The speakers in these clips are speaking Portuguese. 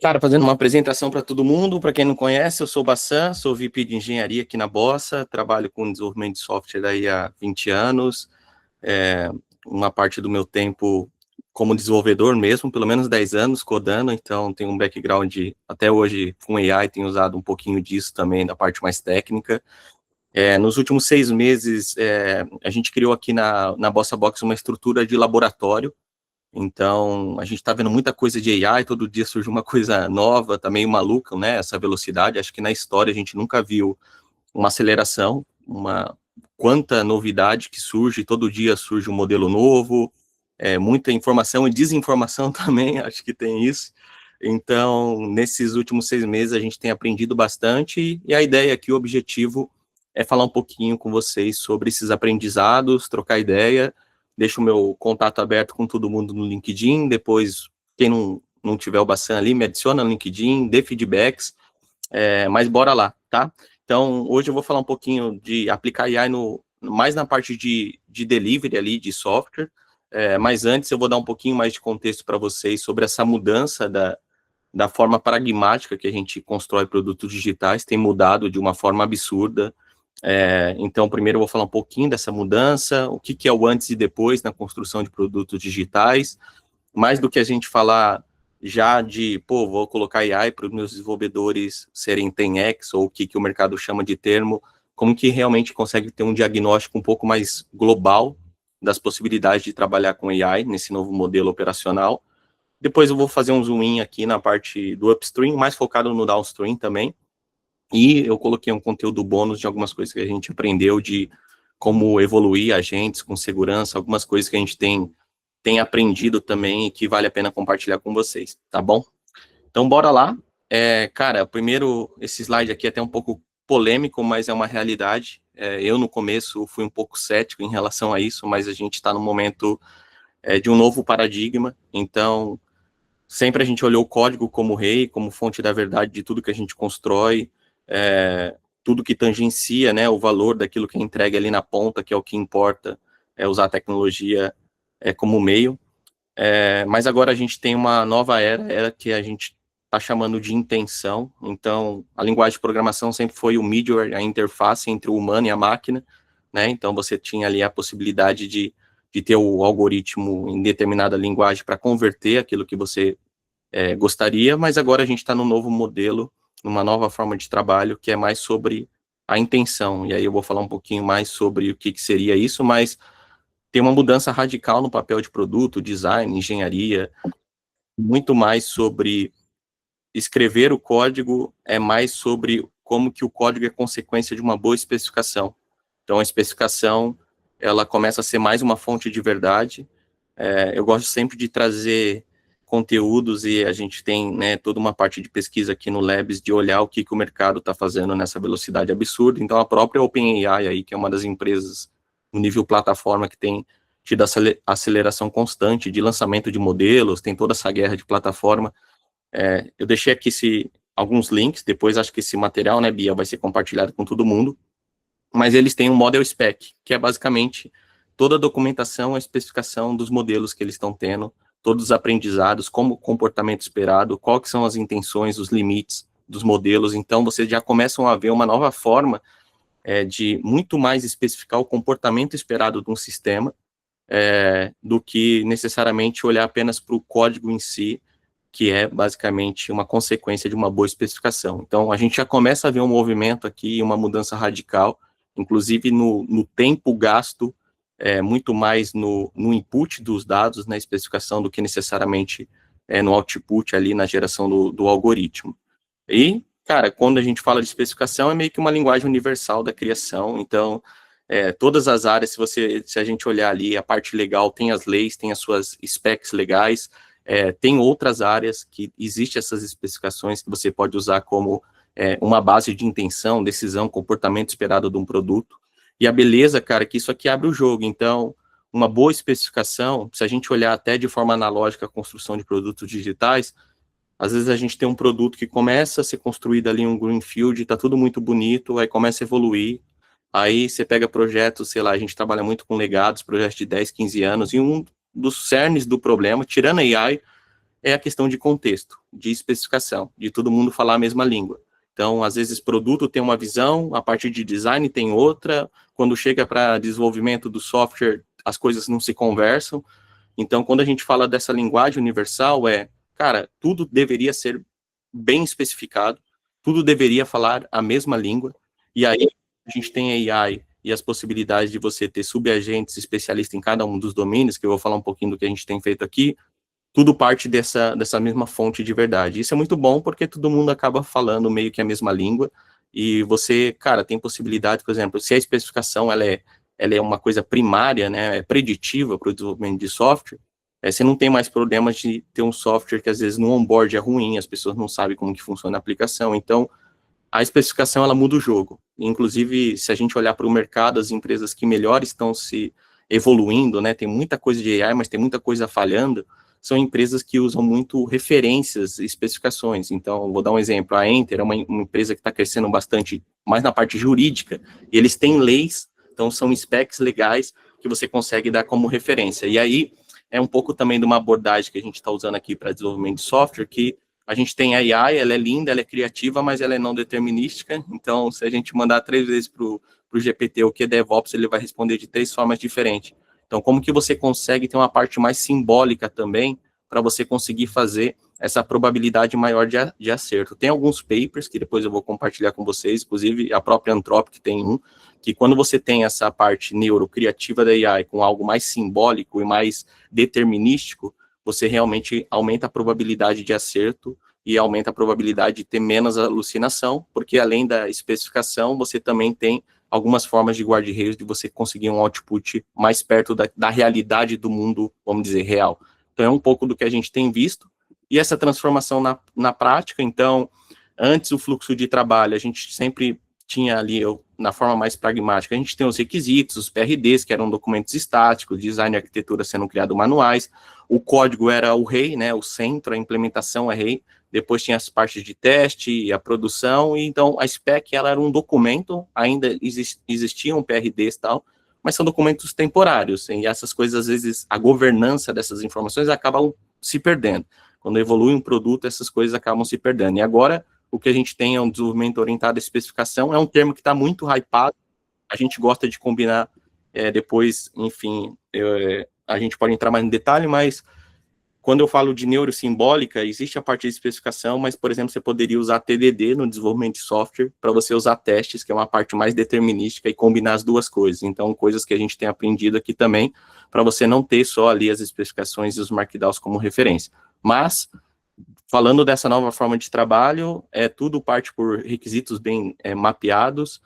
Cara, fazendo uma apresentação para todo mundo, para quem não conhece, eu sou o Bassan, sou VP de Engenharia aqui na Bossa, trabalho com desenvolvimento de software aí há 20 anos, é, uma parte do meu tempo como desenvolvedor mesmo, pelo menos 10 anos codando, então tenho um background até hoje com AI, tenho usado um pouquinho disso também, da parte mais técnica. Nos últimos 6 meses, a gente criou aqui na Bossa Box uma estrutura de laboratório. Então, a gente está vendo muita coisa de AI, todo dia surge uma coisa nova, tá meio maluca, né? Essa velocidade. Acho que na história a gente nunca viu uma aceleração, uma quanta novidade que surge, todo dia surge um modelo novo, muita informação e desinformação também, acho que tem isso. Então, nesses últimos 6 meses, a gente tem aprendido bastante, e a ideia aqui, o objetivo é falar um pouquinho com vocês sobre esses aprendizados, trocar ideia. Deixo o meu contato aberto com todo mundo no LinkedIn, depois, quem não tiver o Bassan ali, me adiciona no LinkedIn, dê feedbacks, mas bora lá, tá? Então, hoje eu vou falar um pouquinho de aplicar AI mais na parte de delivery ali, de software, mas antes eu vou dar um pouquinho mais de contexto para vocês sobre essa mudança da forma pragmática que a gente constrói produtos digitais, tem mudado de uma forma absurda. Então, primeiro eu vou falar um pouquinho dessa mudança, o que é o antes e depois na construção de produtos digitais, mais do que a gente falar já de, vou colocar AI para os meus desenvolvedores serem 10x, ou o que o mercado chama de termo, como que realmente consegue ter um diagnóstico um pouco mais global das possibilidades de trabalhar com AI nesse novo modelo operacional. Depois eu vou fazer um zoom in aqui na parte do upstream, mais focado no downstream também, e eu coloquei um conteúdo bônus de algumas coisas que a gente aprendeu de como evoluir agentes com segurança, algumas coisas que a gente tem aprendido também e que vale a pena compartilhar com vocês, tá bom? Então, bora lá. Cara, primeiro, esse slide aqui é até um pouco polêmico, mas é uma realidade. Eu, no começo, fui um pouco cético em relação a isso, mas a gente está no momento de um novo paradigma, então, sempre a gente olhou o código como rei, como fonte da verdade de tudo que a gente constrói, tudo que tangencia, né, o valor daquilo que é entregue ali na ponta, que é o que importa, é usar a tecnologia como meio. Mas agora a gente tem uma nova era que a gente está chamando de intenção. Então, a linguagem de programação sempre foi o middleware, a interface entre o humano e a máquina, né? Então, você tinha ali a possibilidade de ter o algoritmo em determinada linguagem para converter aquilo que você gostaria, mas agora a gente está num novo modelo, numa nova forma de trabalho, que é mais sobre a intenção. E aí eu vou falar um pouquinho mais sobre o que seria isso, mas tem uma mudança radical no papel de produto, design, engenharia, muito mais sobre escrever o código, é mais sobre como que o código é consequência de uma boa especificação. Então, a especificação, ela começa a ser mais uma fonte de verdade. Eu gosto sempre de trazer conteúdos e a gente tem, né, toda uma parte de pesquisa aqui no Labs de olhar o que o mercado está fazendo nessa velocidade absurda. Então, a própria OpenAI aí, que é uma das empresas no nível plataforma que tem tido aceleração constante de lançamento de modelos, tem toda essa guerra de plataforma. Eu deixei aqui alguns links, depois acho que esse material, né, Bia, vai ser compartilhado com todo mundo, mas eles têm um model spec, que é basicamente toda a documentação, a especificação dos modelos que eles estão tendo, todos os aprendizados, como o comportamento esperado, quais são as intenções, os limites dos modelos. Então, vocês já começam a ver uma nova forma de muito mais especificar o comportamento esperado de um sistema, do que necessariamente olhar apenas para o código em si, que é basicamente uma consequência de uma boa especificação. Então, a gente já começa a ver um movimento aqui, uma mudança radical, inclusive no tempo gasto, muito mais no input dos dados, na especificação, do que necessariamente no output ali, na geração do algoritmo. E, cara, quando a gente fala de especificação, é meio que uma linguagem universal da criação, então, todas as áreas, se a gente olhar ali, a parte legal tem as leis, tem as suas specs legais, tem outras áreas que existem essas especificações que você pode usar como uma base de intenção, decisão, comportamento esperado de um produto. E a beleza, cara, é que isso aqui abre o jogo. Então, uma boa especificação, se a gente olhar até de forma analógica a construção de produtos digitais, às vezes a gente tem um produto que começa a ser construído ali em um greenfield, está tudo muito bonito, aí começa a evoluir, aí você pega projetos, sei lá, a gente trabalha muito com legados, projetos de 10, 15 anos, e um dos cernes do problema, tirando a AI, é a questão de contexto, de especificação, de todo mundo falar a mesma língua. Então, às vezes, produto tem uma visão, a parte de design tem outra, quando chega para desenvolvimento do software, as coisas não se conversam. Então, quando a gente fala dessa linguagem universal, cara, tudo deveria ser bem especificado, tudo deveria falar a mesma língua, e aí a gente tem a AI e as possibilidades de você ter subagentes especialistas em cada um dos domínios, que eu vou falar um pouquinho do que a gente tem feito aqui, tudo parte dessa mesma fonte de verdade. Isso é muito bom porque todo mundo acaba falando meio que a mesma língua, e você, cara, tem possibilidade, por exemplo, se a especificação ela é uma coisa primária, né, é preditiva para o desenvolvimento de software, você não tem mais problemas de ter um software que às vezes no onboard é ruim, as pessoas não sabem como que funciona a aplicação, então a especificação ela muda o jogo. Inclusive, se a gente olhar para o mercado, as empresas que melhor estão se evoluindo, né, tem muita coisa de AI, mas tem muita coisa falhando, são empresas que usam muito referências e especificações. Então, vou dar um exemplo, a Enter é uma empresa que está crescendo bastante, mais na parte jurídica, e eles têm leis, então são specs legais que você consegue dar como referência. E aí, é um pouco também de uma abordagem que a gente está usando aqui para desenvolvimento de software, que a gente tem a AI, ela é linda, ela é criativa, mas ela é não determinística. Então, se a gente mandar 3 vezes para o GPT o que é DevOps, ele vai responder de 3 formas diferentes. Então, como que você consegue ter uma parte mais simbólica também para você conseguir fazer essa probabilidade maior de acerto? Tem alguns papers que depois eu vou compartilhar com vocês, inclusive a própria Anthropic tem um, que quando você tem essa parte neurocriativa da AI com algo mais simbólico e mais determinístico, você realmente aumenta a probabilidade de acerto e aumenta a probabilidade de ter menos alucinação, porque além da especificação, você também tem algumas formas de guarda-reio de você conseguir um output mais perto da realidade do mundo, vamos dizer, real. Então, é um pouco do que a gente tem visto, e essa transformação na prática, então, antes o fluxo de trabalho, a gente sempre tinha ali, na forma mais pragmática, a gente tem os requisitos, os PRDs, que eram documentos estáticos, design e arquitetura sendo criado manuais, o código era o rei, né, o centro, a implementação é rei, depois tinha as partes de teste, a produção, e então a spec ela era um documento, ainda existiam PRDs e tal, mas são documentos temporários, e essas coisas, às vezes, a governança dessas informações acabam se perdendo. Quando evolui um produto, essas coisas acabam se perdendo. E agora, o que a gente tem é um desenvolvimento orientado à especificação, é um termo que está muito hypado, a gente gosta de combinar, depois, enfim, a gente pode entrar mais no detalhe, mas quando eu falo de neurosimbólica, existe a parte de especificação, mas, por exemplo, você poderia usar TDD no desenvolvimento de software para você usar testes, que é uma parte mais determinística, e combinar as duas coisas. Então, coisas que a gente tem aprendido aqui também, para você não ter só ali as especificações e os markdowns como referência. Mas, falando dessa nova forma de trabalho, tudo parte por requisitos bem mapeados,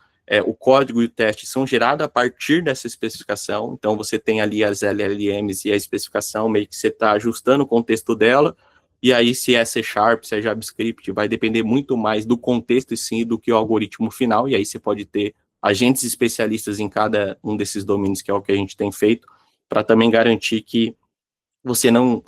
o código e o teste são gerados a partir dessa especificação, então você tem ali as LLMs e a especificação, meio que você está ajustando o contexto dela, e aí se é C#, se é JavaScript, vai depender muito mais do contexto e sim do que o algoritmo final, e aí você pode ter agentes especialistas em cada um desses domínios, que é o que a gente tem feito, para também garantir que você não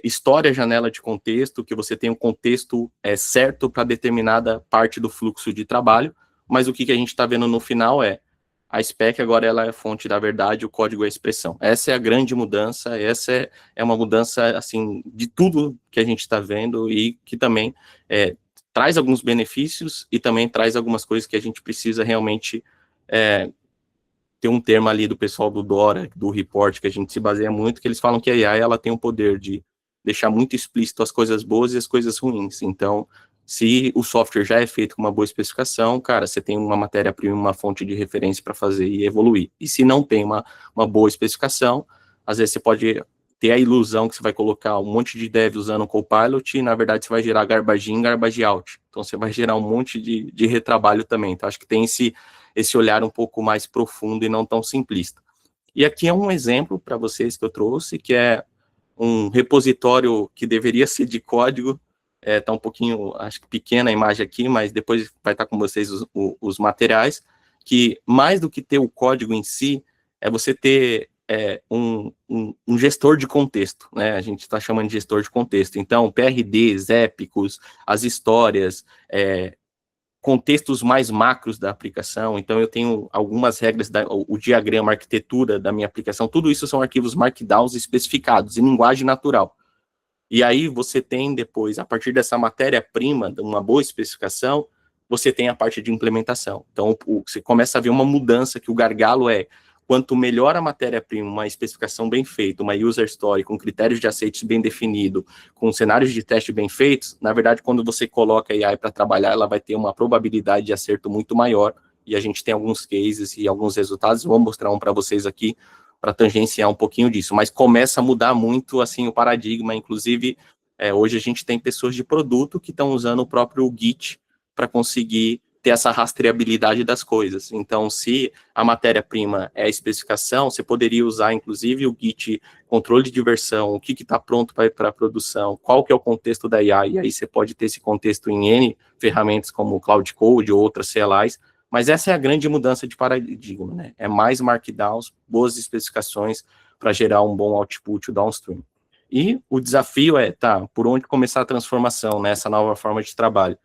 estoure a janela de contexto, que você tenha um contexto certo para determinada parte do fluxo de trabalho, mas o que a gente está vendo no final a spec agora ela é a fonte da verdade, o código é a expressão. Essa é a grande mudança, essa é uma mudança, assim, de tudo que a gente está vendo e que também traz alguns benefícios e também traz algumas coisas que a gente precisa realmente ter um termo ali do pessoal do Dora, do report, que a gente se baseia muito, que eles falam que a AI ela tem o poder de deixar muito explícito as coisas boas e as coisas ruins. Então, se o software já é feito com uma boa especificação, cara, você tem uma matéria-prima, uma fonte de referência para fazer e evoluir. E se não tem uma boa especificação, às vezes você pode ter a ilusão que você vai colocar um monte de dev usando o Copilot e, na verdade, você vai gerar garbage in, garbage out. Então, você vai gerar um monte de retrabalho também. Então, acho que tem esse olhar um pouco mais profundo e não tão simplista. E aqui é um exemplo para vocês que eu trouxe, que é um repositório que deveria ser de código, está um pouquinho, acho que pequena a imagem aqui, mas depois vai estar com vocês os materiais, que mais do que ter o código em si, é você ter um gestor de contexto, né? A gente está chamando de gestor de contexto. Então, PRDs, épicos, as histórias, contextos mais macros da aplicação, então eu tenho algumas regras, o diagrama, a arquitetura da minha aplicação, tudo isso são arquivos markdowns especificados, em linguagem natural. E aí você tem depois, a partir dessa matéria-prima, de uma boa especificação, você tem a parte de implementação. Então, você começa a ver uma mudança que o gargalo quanto melhor a matéria-prima, uma especificação bem feita, uma user story com critérios de aceites bem definido, com cenários de teste bem feitos, na verdade, quando você coloca a AI para trabalhar, ela vai ter uma probabilidade de acerto muito maior, e a gente tem alguns cases e alguns resultados, vou mostrar um para vocês aqui, para tangenciar um pouquinho disso, mas começa a mudar muito, assim, o paradigma, inclusive, hoje a gente tem pessoas de produto que estão usando o próprio Git para conseguir ter essa rastreabilidade das coisas. Então, se a matéria-prima é a especificação, você poderia usar, inclusive, o Git, controle de versão, o que está pronto para a produção, qual que é o contexto da AI, e aí você pode ter esse contexto em N ferramentas como Cloud Code ou outras CLIs, mas essa é a grande mudança de paradigma, né? É mais markdowns, boas especificações para gerar um bom output downstream. E o desafio por onde começar a transformação nessa nova forma de trabalho?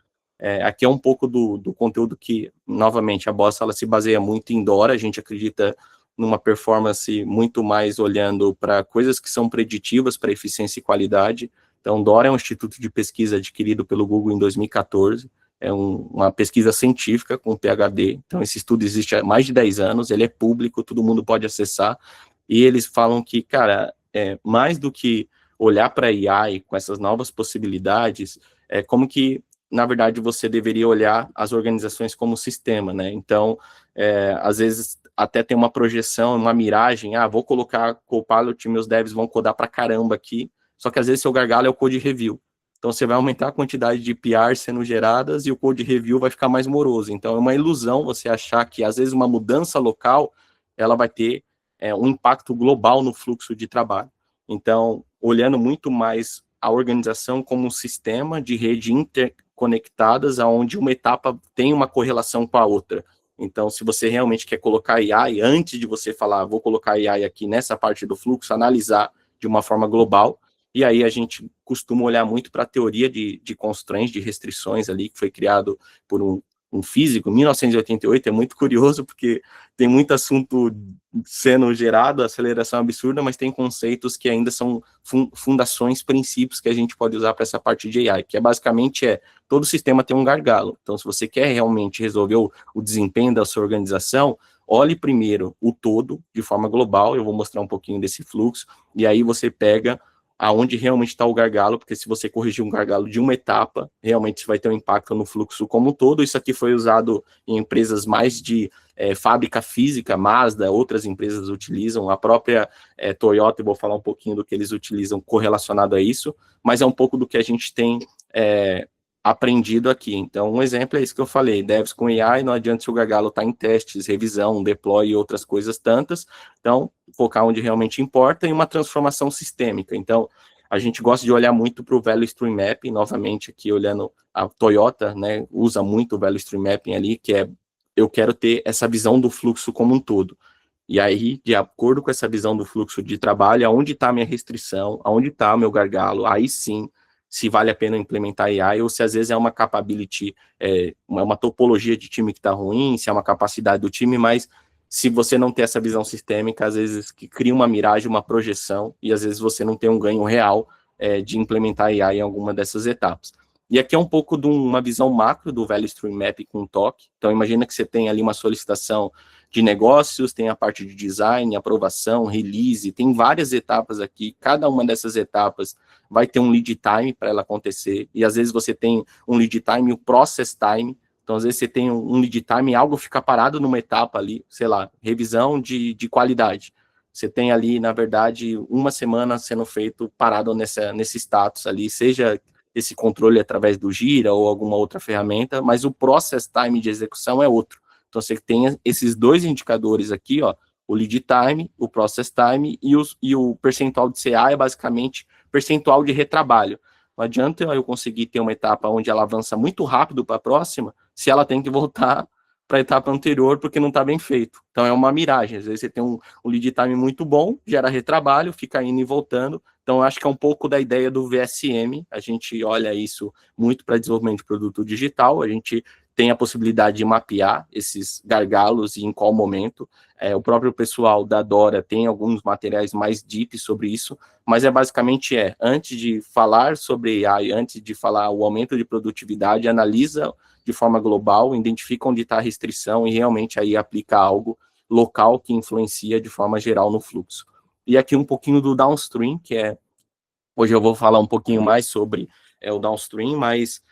Aqui é um pouco do conteúdo que, novamente, a Bossa ela se baseia muito em DORA, a gente acredita numa performance muito mais olhando para coisas que são preditivas para eficiência e qualidade. Então, DORA é um instituto de pesquisa adquirido pelo Google em 2014, uma pesquisa científica com PhD, então esse estudo existe há mais de 10 anos, ele é público, todo mundo pode acessar, e eles falam que, cara, mais do que olhar para a AI com essas novas possibilidades, como que, na verdade, você deveria olhar as organizações como sistema, né? Então, às vezes, até tem uma projeção, uma miragem, vou colocar Copilot, meus devs vão codar para caramba aqui, só que às vezes seu gargalo é o code review. Então, você vai aumentar a quantidade de PR sendo geradas e o code review vai ficar mais moroso. Então, é uma ilusão você achar que, às vezes, uma mudança local, ela vai ter um impacto global no fluxo de trabalho. Então, olhando muito mais a organização como um sistema de rede interconectadas, onde uma etapa tem uma correlação com a outra. Então, se você realmente quer colocar AI, antes de você falar, vou colocar AI aqui nessa parte do fluxo, analisar de uma forma global, e aí a gente costuma olhar muito para a teoria de constraints, de restrições ali, que foi criado por um físico, em 1988, é muito curioso, porque tem muito assunto sendo gerado, aceleração absurda, mas tem conceitos que ainda são fundações, princípios que a gente pode usar para essa parte de AI, que basicamente todo sistema tem um gargalo. Então, se você quer realmente resolver o desempenho da sua organização, olhe primeiro o todo, de forma global, eu vou mostrar um pouquinho desse fluxo, e aí você pega aonde realmente está o gargalo, porque se você corrigir um gargalo de uma etapa, realmente vai ter um impacto no fluxo como um todo. Isso aqui foi usado em empresas mais de fábrica física, Mazda, outras empresas utilizam, a própria Toyota, eu vou falar um pouquinho do que eles utilizam correlacionado a isso, mas é um pouco do que a gente tem aprendido aqui. Então, um exemplo é isso que eu falei, devs com AI, não adianta se o gargalo está em testes, revisão, deploy e outras coisas tantas, então, focar onde realmente importa, e uma transformação sistêmica. Então, a gente gosta de olhar muito para o Value Stream Mapping, novamente aqui olhando a Toyota, né, usa muito o Value Stream Mapping ali, que eu quero ter essa visão do fluxo como um todo. E aí, de acordo com essa visão do fluxo de trabalho, aonde está a minha restrição, aonde está o meu gargalo, aí sim, se vale a pena implementar AI, ou se às vezes é uma capability, uma topologia de time que está ruim, se é uma capacidade do time, mas se você não tem essa visão sistêmica, às vezes que cria uma miragem, uma projeção, e às vezes você não tem um ganho real de implementar AI em alguma dessas etapas. E aqui é um pouco de uma visão macro do Value Stream Map com toque. Então, imagina que você tem ali uma solicitação de negócios, tem a parte de design, aprovação, release, tem várias etapas aqui, cada uma dessas etapas vai ter um lead time para ela acontecer, e às vezes você tem um lead time e o process time, então às vezes você tem um lead time e algo fica parado numa etapa ali, sei lá, revisão de qualidade, você tem ali, na verdade, uma semana sendo feito parado nesse status ali, seja esse controle através do Gira ou alguma outra ferramenta, mas o process time de execução é outro. Então, você tem esses dois indicadores aqui, ó, o lead time, o process time e o percentual de CA é basicamente percentual de retrabalho. Não adianta eu conseguir ter uma etapa onde ela avança muito rápido para a próxima, se ela tem que voltar para a etapa anterior porque não está bem feito. Então, é uma miragem. Às vezes você tem um lead time muito bom, gera retrabalho, fica indo e voltando. Então, eu acho que é um pouco da ideia do VSM. A gente olha isso muito para desenvolvimento de produto digital. A gente tem a possibilidade de mapear esses gargalos e em qual momento. O próprio pessoal da Dora tem alguns materiais mais deep sobre isso, mas basicamente antes de falar sobre AI, antes de falar o aumento de produtividade, analisa de forma global, identifica onde está a restrição e realmente aí aplica algo local que influencia de forma geral no fluxo. E aqui um pouquinho do downstream, que hoje eu vou falar um pouquinho mais sobre o downstream, mas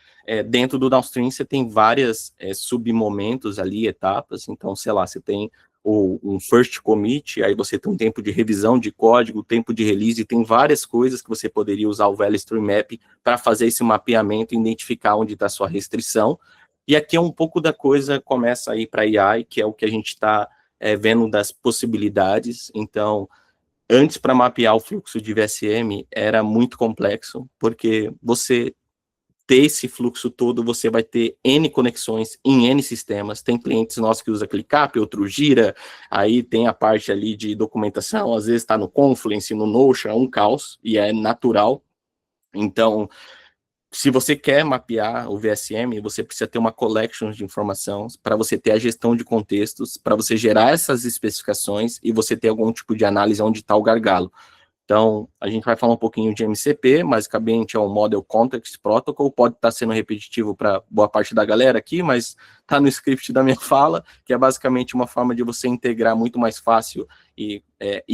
dentro do downstream você tem várias submomentos ali, etapas. Então, sei lá, você tem um first commit, aí você tem um tempo de revisão de código, tempo de release, tem várias coisas que você poderia usar o Value Stream Map para fazer esse mapeamento e identificar onde está a sua restrição. E aqui um pouco da coisa começa aí para AI, que é o que a gente está vendo das possibilidades. Então, antes, para mapear o fluxo de VSM, era muito complexo, porque você ter esse fluxo todo, você vai ter N conexões em N sistemas. Tem clientes nossos que usam ClickUp, outro Gira, aí tem a parte ali de documentação, às vezes está no Confluence, no Notion, é um caos, e é natural. Então, se você quer mapear o VSM, você precisa ter uma collection de informações para você ter a gestão de contextos, para você gerar essas especificações e você ter algum tipo de análise onde está o gargalo. Então, a gente vai falar um pouquinho de MCP, basicamente é um Model Context Protocol, pode estar sendo repetitivo para boa parte da galera aqui, mas está no script da minha fala, que é basicamente uma forma de você integrar muito mais fácil e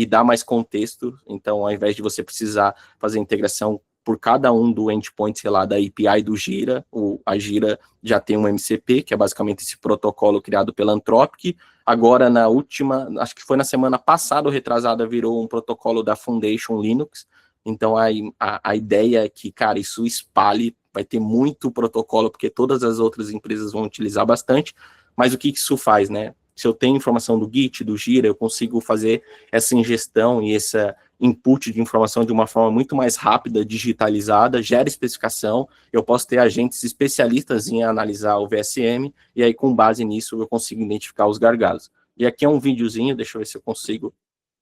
dar mais contexto. Então, ao invés de você precisar fazer integração por cada um do endpoint, sei lá, da API do Gira, a Gira já tem um MCP, que é basicamente esse protocolo criado pela Anthropic. Agora, na última, acho que foi na semana passada ou retrasada, virou um protocolo da Foundation Linux. Então, a ideia é que, cara, isso espalhe, vai ter muito protocolo, porque todas as outras empresas vão utilizar bastante. Mas o que isso faz, né? Se eu tenho informação do Git, do Gira, eu consigo fazer essa ingestão e essa input de informação de uma forma muito mais rápida, digitalizada, gera especificação, eu posso ter agentes especialistas em analisar o VSM, e aí com base nisso eu consigo identificar os gargalos. E aqui é um videozinho, deixa eu ver se eu consigo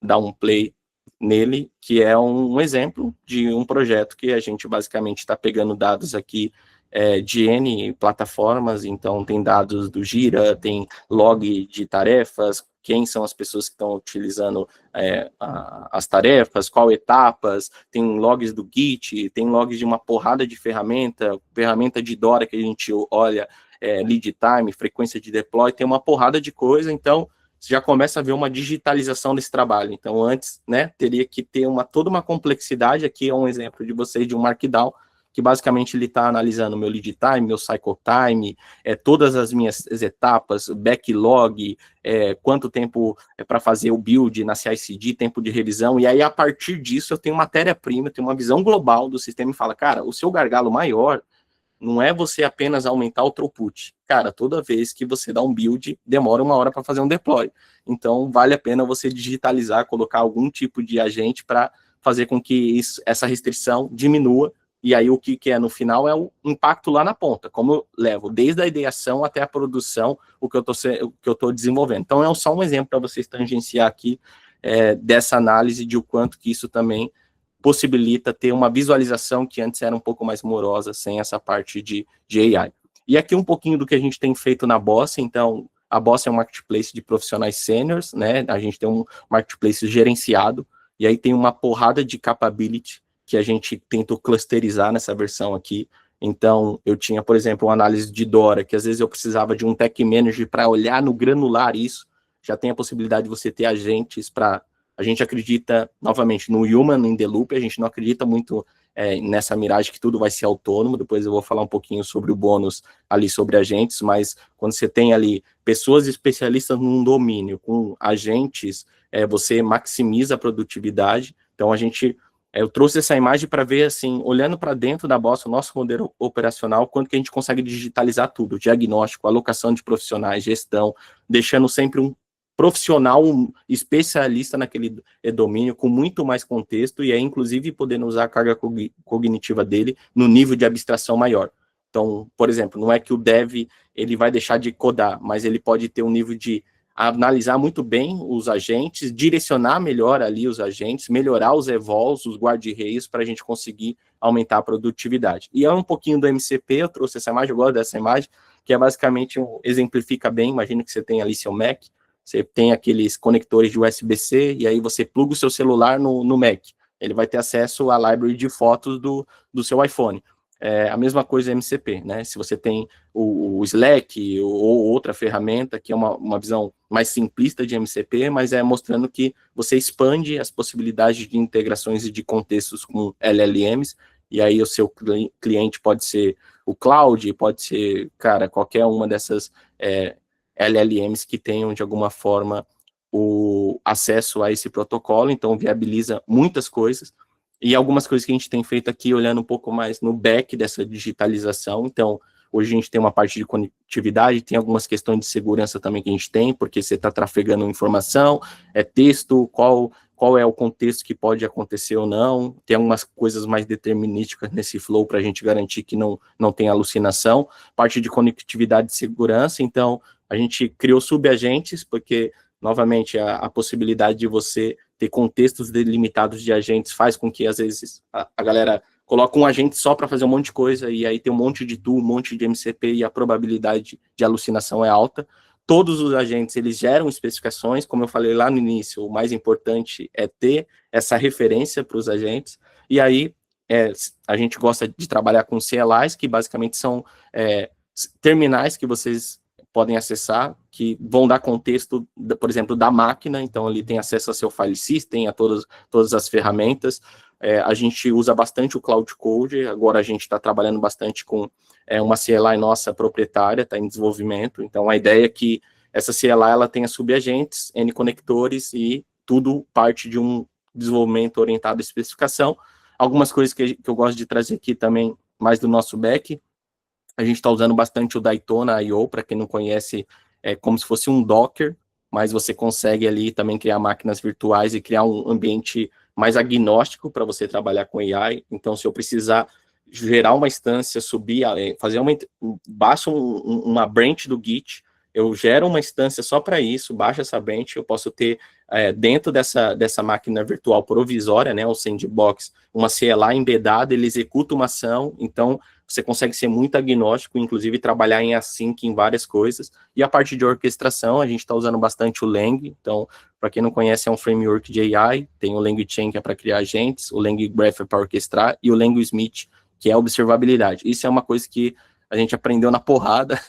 dar um play nele, que é um exemplo de um projeto que a gente basicamente está pegando dados aqui de N plataformas, então tem dados do Gira, tem log de tarefas, quem são as pessoas que estão utilizando as tarefas, qual etapas, tem logs do Git, tem logs de uma porrada de ferramenta de Dora que a gente olha, lead time, frequência de deploy, tem uma porrada de coisa, então você já começa a ver uma digitalização desse trabalho. Então, antes, né, teria que ter toda uma complexidade. Aqui é um exemplo de vocês de um Markdown, que basicamente ele está analisando meu lead time, meu cycle time, todas as minhas etapas, backlog, quanto tempo para fazer o build na CI/CD, tempo de revisão, e aí a partir disso eu tenho matéria-prima, tenho uma visão global do sistema e fala, cara, o seu gargalo maior não é você apenas aumentar o throughput. Cara, toda vez que você dá um build, demora 1 hora para fazer um deploy. Então, vale a pena você digitalizar, colocar algum tipo de agente para fazer com que essa restrição diminua. E aí, o que é no final é o impacto lá na ponta, como eu levo desde a ideação até a produção, o que eu estou desenvolvendo. Então, é só um exemplo para vocês tangenciar aqui dessa análise de o quanto que isso também possibilita ter uma visualização que antes era um pouco mais morosa, sem essa parte de AI. E aqui um pouquinho do que a gente tem feito na Bossa. Então, a Bossa é um marketplace de profissionais sêniors, né? A gente tem um marketplace gerenciado, e aí tem uma porrada de capability que a gente tentou clusterizar nessa versão aqui. Então, eu tinha, por exemplo, uma análise de Dora, que às vezes eu precisava de um tech manager para olhar no granular isso. Já tem a possibilidade de você ter agentes para... A gente acredita, novamente, no human in the loop, a gente não acredita muito nessa miragem que tudo vai ser autônomo. Depois eu vou falar um pouquinho sobre o bônus ali sobre agentes, mas quando você tem ali pessoas especialistas num domínio com agentes, você maximiza a produtividade. Então, eu trouxe essa imagem para ver, assim, olhando para dentro da Bossa, o nosso modelo operacional, quanto que a gente consegue digitalizar tudo, diagnóstico, alocação de profissionais, gestão, deixando sempre um profissional, um especialista naquele domínio, com muito mais contexto, e aí, inclusive, podendo usar a carga cognitiva dele no nível de abstração maior. Então, por exemplo, não é que o dev ele vai deixar de codar, mas ele pode ter um nível de analisar muito bem os agentes, direcionar melhor ali os agentes, melhorar os evols, os guarda-reios, para a gente conseguir aumentar a produtividade. E é um pouquinho do MCP, eu trouxe essa imagem, eu gosto dessa imagem, que é basicamente, exemplifica bem, imagina que você tem ali seu Mac, você tem aqueles conectores de USB-C, e aí você pluga o seu celular no Mac. Ele vai ter acesso à library de fotos do seu iPhone. A mesma coisa MCP, né? Se você tem o Slack ou outra ferramenta, que é uma visão mais simplista de MCP, mas é mostrando que você expande as possibilidades de integrações e de contextos com LLMs, e aí o seu cliente pode ser o cloud, pode ser, cara, qualquer uma dessas LLMs que tenham, de alguma forma, o acesso a esse protocolo, então viabiliza muitas coisas. E algumas coisas que a gente tem feito aqui, olhando um pouco mais no back dessa digitalização. Então, hoje a gente tem uma parte de conectividade, tem algumas questões de segurança também que a gente tem, porque você está trafegando informação, texto, qual é o contexto que pode acontecer ou não. Tem algumas coisas mais determinísticas nesse flow para a gente garantir que não tem alucinação. Parte de conectividade e segurança, então, a gente criou subagentes, porque, novamente, a possibilidade de você ter contextos delimitados de agentes faz com que, às vezes, a galera coloca um agente só para fazer um monte de coisa, e aí tem um monte de tool, um monte de MCP, e a probabilidade de alucinação é alta. Todos os agentes, eles geram especificações, como eu falei lá no início, o mais importante é ter essa referência para os agentes, e aí a gente gosta de trabalhar com CLIs, que basicamente são terminais que vocês podem acessar, que vão dar contexto, por exemplo, da máquina, então ele tem acesso ao seu file system, a todas as ferramentas. A gente usa bastante o Cloud Code, agora a gente está trabalhando bastante com uma CLI nossa proprietária, está em desenvolvimento, então a ideia é que essa CLI ela tenha subagentes, N conectores e tudo parte de um desenvolvimento orientado à especificação. Algumas coisas que eu gosto de trazer aqui também, mais do nosso back. A gente está usando bastante o Daytona I/O, para quem não conhece, é como se fosse um Docker, mas você consegue ali também criar máquinas virtuais e criar um ambiente mais agnóstico para você trabalhar com AI. Então, se eu precisar gerar uma instância, subir, fazer baixa uma branch do Git, eu gero uma instância só para isso, baixa essa branch, eu posso ter dentro dessa máquina virtual provisória, né, o sandbox, uma CLI embedada, ele executa uma ação, então você consegue ser muito agnóstico, inclusive trabalhar em async em várias coisas. E a parte de orquestração, a gente está usando bastante o Lang. Então, para quem não conhece, é um framework de AI. Tem o LangChain, que é para criar agentes, o LangGraph é para orquestrar, e o LangSmith, que é a observabilidade. Isso é uma coisa que a gente aprendeu na porrada.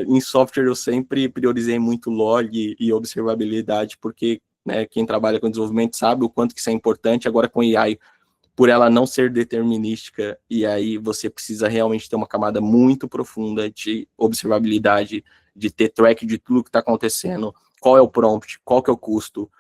Em software, eu sempre priorizei muito log e observabilidade, porque quem trabalha com desenvolvimento sabe o quanto que isso é importante. Agora, com AI, por ela não ser determinística, e aí você precisa realmente ter uma camada muito profunda de observabilidade, de ter track de tudo que está acontecendo, qual é o prompt, qual que é o custo,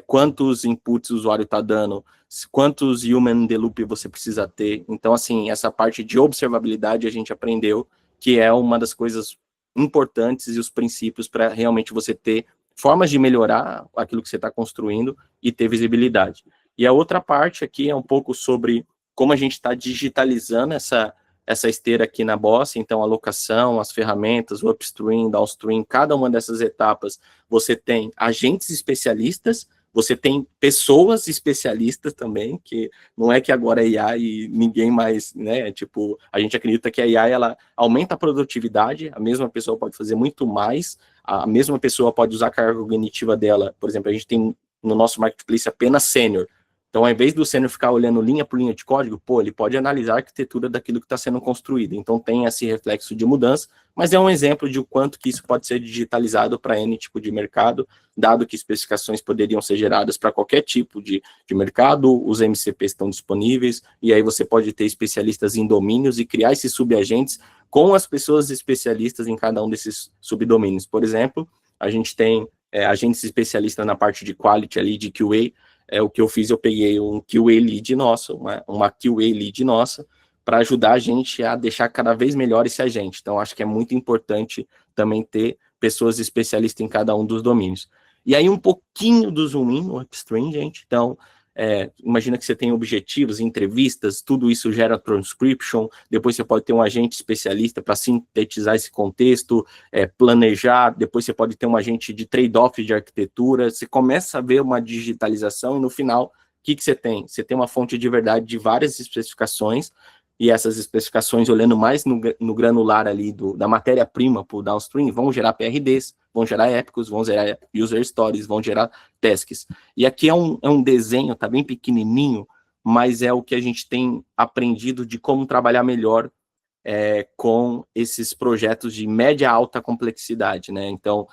quantos inputs o usuário está dando, quantos human in the loop você precisa ter. Então, assim, essa parte de observabilidade a gente aprendeu que é uma das coisas importantes e os princípios para realmente você ter formas de melhorar aquilo que você está construindo e ter visibilidade. E a outra parte aqui é um pouco sobre como a gente está digitalizando essa esteira aqui na Bossa, então a alocação, as ferramentas, o upstream, downstream, cada uma dessas etapas, você tem agentes especialistas, você tem pessoas especialistas também, que não é que agora é AI e ninguém mais, né, tipo, a gente acredita que a AI, ela aumenta a produtividade, a mesma pessoa pode fazer muito mais, a mesma pessoa pode usar a carga cognitiva dela, por exemplo, a gente tem no nosso marketplace apenas sênior. Então, ao invés do sênior ficar olhando linha por linha de código, ele pode analisar a arquitetura daquilo que está sendo construído. Então, tem esse reflexo de mudança, mas é um exemplo de o quanto que isso pode ser digitalizado para N tipo de mercado, dado que especificações poderiam ser geradas para qualquer tipo de mercado, os MCPs estão disponíveis, e aí você pode ter especialistas em domínios e criar esses subagentes com as pessoas especialistas em cada um desses subdomínios. Por exemplo, a gente tem agentes especialistas na parte de quality ali, de QA. O que eu fiz, eu peguei um QA lead nosso, uma QA lead nossa, para ajudar a gente a deixar cada vez melhor esse agente. Então, acho que é muito importante também ter pessoas especialistas em cada um dos domínios. E aí, um pouquinho do zoom in no upstream, gente. Então, imagina que você tem objetivos, entrevistas, tudo isso gera transcription, depois você pode ter um agente especialista para sintetizar esse contexto, planejar, depois você pode ter um agente de trade-off de arquitetura, você começa a ver uma digitalização e no final, o que você tem? Você tem uma fonte de verdade de várias especificações e essas especificações, olhando mais no granular ali da matéria-prima para o downstream, vão gerar PRDs, vão gerar épicos, vão gerar user stories, vão gerar tasks. E aqui é um desenho, tá bem pequenininho, mas é o que a gente tem aprendido de como trabalhar melhor com esses projetos de média alta complexidade, né? Então,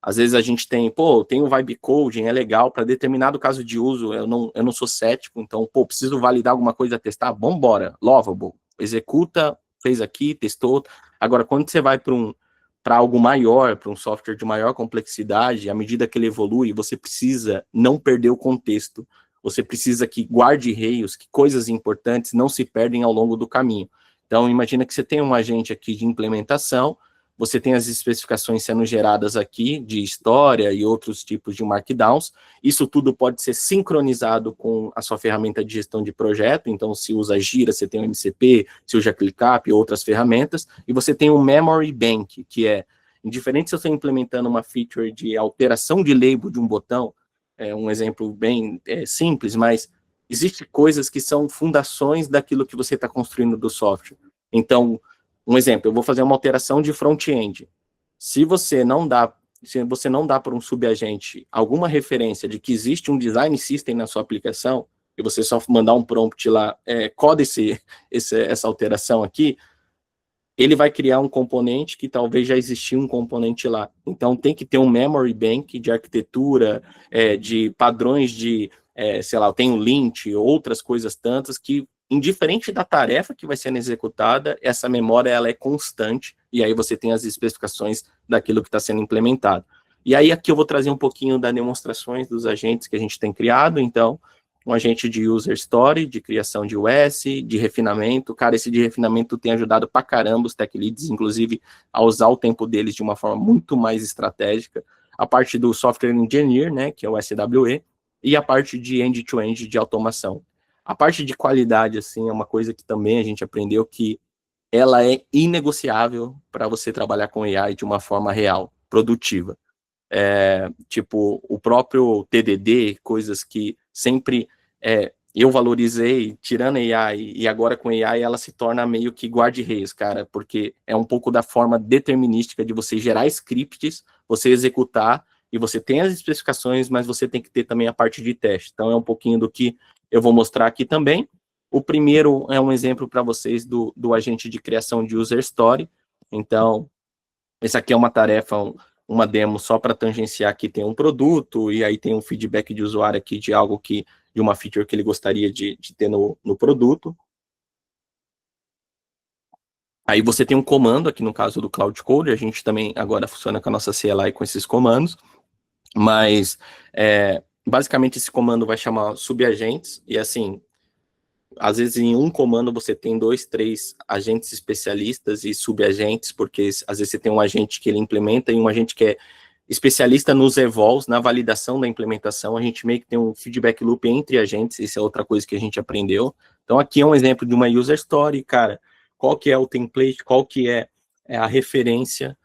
às vezes a gente tem o vibe coding, é legal, para determinado caso de uso, eu não sou cético, então, preciso validar alguma coisa, testar, vambora, Lovable, executa, fez aqui, testou. Agora, quando você vai para algo maior, para um software de maior complexidade, à medida que ele evolui, você precisa não perder o contexto, você precisa que guarde reios, que coisas importantes não se perdem ao longo do caminho. Então, imagina que você tem um agente aqui de implementação, você tem as especificações sendo geradas aqui de história e outros tipos de markdowns. Isso tudo pode ser sincronizado com a sua ferramenta de gestão de projeto. Então, se usa Gira, você tem o MCP, se usa ClickUp e outras ferramentas. E você tem o Memory Bank, que é, indiferente se você está implementando uma feature de alteração de label de um botão, é um exemplo bem simples, mas existem coisas que são fundações daquilo que você está construindo do software. Então, um exemplo, eu vou fazer uma alteração de front-end. Se você não dá para um subagente alguma referência de que existe um design system na sua aplicação, e você só mandar um prompt lá, coda essa alteração aqui, ele vai criar um componente que talvez já existia um componente lá. Então, tem que ter um memory bank de arquitetura, de padrões de, sei lá, tem o lint, outras coisas tantas que, indiferente da tarefa que vai sendo executada, essa memória ela é constante, e aí você tem as especificações daquilo que está sendo implementado. E aí aqui eu vou trazer um pouquinho das demonstrações dos agentes que a gente tem criado. Então, um agente de user story, de criação de US, de refinamento. Cara, esse de refinamento tem ajudado pra caramba os tech leads, inclusive, a usar o tempo deles de uma forma muito mais estratégica. A parte do software engineer, né, que é o SWE, e a parte de end-to-end de automação. A parte de qualidade, assim, é uma coisa que também a gente aprendeu que ela é inegociável para você trabalhar com AI de uma forma real, produtiva. Tipo, o próprio TDD, coisas que sempre eu valorizei, tirando AI, e agora com AI ela se torna meio que guarda-reis, cara, porque é um pouco da forma determinística de você gerar scripts, você executar, e você tem as especificações, mas você tem que ter também a parte de teste. Então é um pouquinho do que eu vou mostrar aqui também. O primeiro é um exemplo para vocês do agente de criação de user story. Então, essa aqui é uma tarefa, uma demo só para tangenciar que tem um produto, e aí tem um feedback de usuário aqui de algo de uma feature que ele gostaria de ter no produto. Aí você tem um comando aqui no caso do Cloud Code, a gente também agora funciona com a nossa CLI com esses comandos, mas basicamente esse comando vai chamar subagentes, e assim, às vezes em um comando você tem 2, 3 agentes especialistas e subagentes, porque às vezes você tem um agente que ele implementa e um agente que é especialista nos evols, na validação da implementação. A gente meio que tem um feedback loop entre agentes, isso é outra coisa que a gente aprendeu. Então aqui é um exemplo de uma user story, cara, qual que é o template, qual que é a referência